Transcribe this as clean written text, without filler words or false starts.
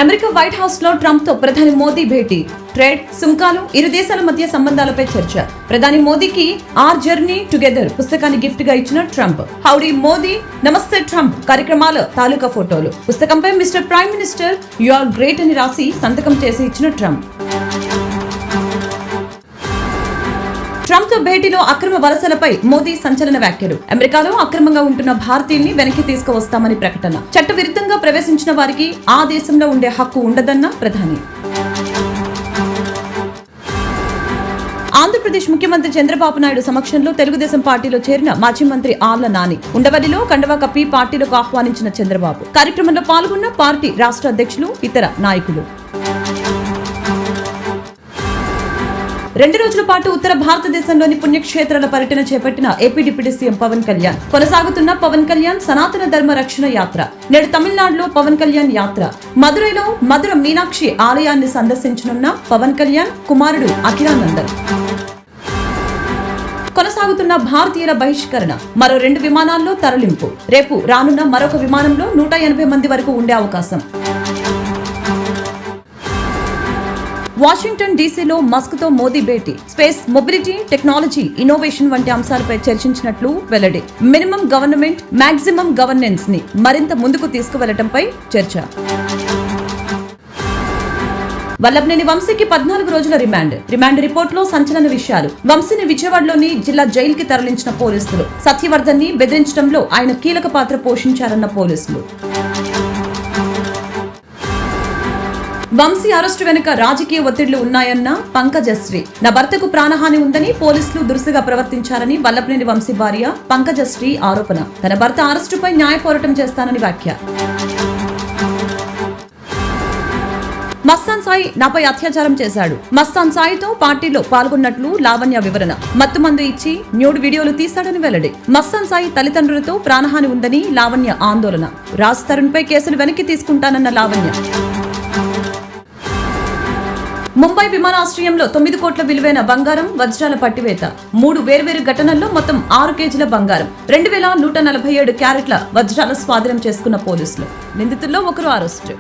America white house లో Trump తో ప్రధాని మోదీ భేటీ. ట్రేడ్, సుంకాలు, ఇరు దేశాల మధ్య సంబంధాలపై చర్చ. ప్రధాని మోదీకి ఆర్ జర్నీ టుగెదర్ పుస్తకాన్ని గిఫ్ట్ గా ఇచ్చిన ట్రంప్. హౌడీ మోదీ, నమస్తే ట్రంప్ కార్యక్రమాల తాలూకా ఫోటోలు. పుస్తకంపై mister prime minister you are great అని రాసి సంతకం చేసి ఇచ్చిన ట్రంప్. ట్రంప్ తో భేటీలో అక్రమ వలసలపై మోదీ సంచలన వ్యాఖ్యలు. అమెరికాలో అక్రమంగా ఉంటున్న భారతీయుల్ని వెనక్కి తీసుకువస్తామని ప్రకటన. చట్ట విరుద్ధంగా ప్రవేశించిన వారికి ఆ దేశంలో ఉండే హక్కు ఉండదన్న ప్రధాని. ఆంధ్రప్రదేశ్ ముఖ్యమంత్రి చంద్రబాబు నాయుడు సమక్షంలో తెలుగుదేశం పార్టీలో చేరిన మాజీ మంత్రి ఆళ్ల నాని. ఉండవల్లిలో కండువా కప్పి పార్టీలకు ఆహ్వానించిన చంద్రబాబు. కార్యక్రమంలో పాల్గొన్న పార్టీ రాష్ట్ర అధ్యక్షులు, ఇతర నాయకులు. 2 రోజుల పాటు ఉత్తర భారతదేశంలోని పుణ్యక్షేత్రాల పర్యటన చేపట్టిన AP deputy CM Pawan Kalyan. కొనసాగుతున్న పవన్ కళ్యాణ్ సనాతన ధర్మ రక్షణ యాత్ర. నేడు తమిళనాడులో పవన్ కళ్యాణ్ యాత్ర. మదురైలో మధుర మీనాక్షి ఆలయాన్ని సందర్శించనున్న పవన్ కళ్యాణ్ కుమారుడు అఖిలానందన్. కొనసాగుతున్న భారతీయుల బహిష్కరణ. మరో 2 విమానాల్లో తరలింపు. రేపు రానున్న మరొక విమానంలో 180 మంది వరకు ఉండే అవకాశం. వాషింగ్టన్ డీసీలో మస్క్ తో మోదీ భేటీ. స్పేస్, మొబిలిటీ, టెక్నాలజీ, ఇన్నోవేషన్ వంటి అంశాలపై చర్చించినట్లు వెల్లడి. మినిమం గవర్నమెంట్, మాక్సిమం గవర్నెన్స్ ని మరింత ముందుకు తీసుకువెళ్లడంపై చర్చ. వల్లభనేని వంశీకి 14 రోజుల రిమాండ్. రిమాండ్ రిపోర్ట్ లో సంచలన విషయాలు. వంశీని విజయవాడలోని జిల్లా జైలుకి తరలించిన పోలీసులు. సత్యవర్ధన్ ని బెదిరించడంలో ఆయన కీలక పాత్ర పోషించారన్న పోలీసులు. వంశీ అరెస్టు వెనుక రాజకీయ ఒత్తిళ్లు ఉన్నాయన్న పంకజశ్రీ. నా భర్తకు ప్రాణహాని ఉందని పోలీసులు దురుసుగా ప్రవర్తించారని వల్లభనేని వంశీ భార్య పంకజశ్రీ ఆరోపణ. తన భర్త అరెస్టుపై న్యాయ పోరాటం చేస్తానని వ్యాఖ్య. మస్తాన్ సాయి నాపై అత్యాచారం చేశాడు. మస్తాన్ సాయితో పార్టీలో పాల్గొన్నట్లు లావణ్య వివరణ. మత్తుమందు ఇచ్చి న్యూడ్ వీడియోలు తీశాడని వెల్లడి. మస్తాన్ సాయి తల్లిదండ్రులతో ప్రాణహాని ఉందని లావణ్య ఆందోళన. రాజ్ తరుణ్ పై కేసులు వెనక్కి తీసుకుంటానన్న లావణ్య. ముంబై విమానాశ్రయంలో 9 కోట్ల విలువైన బంగారం, వజ్రాల పట్టివేత. 3 వేర్వేరు ఘటనల్లో మొత్తం 6 కేజీల బంగారం, 2147 క్యారెట్ల వజ్రాల స్వాధీనం చేసుకున్న పోలీసులు. నిందితుల్లో ఒకరు అరెస్టు.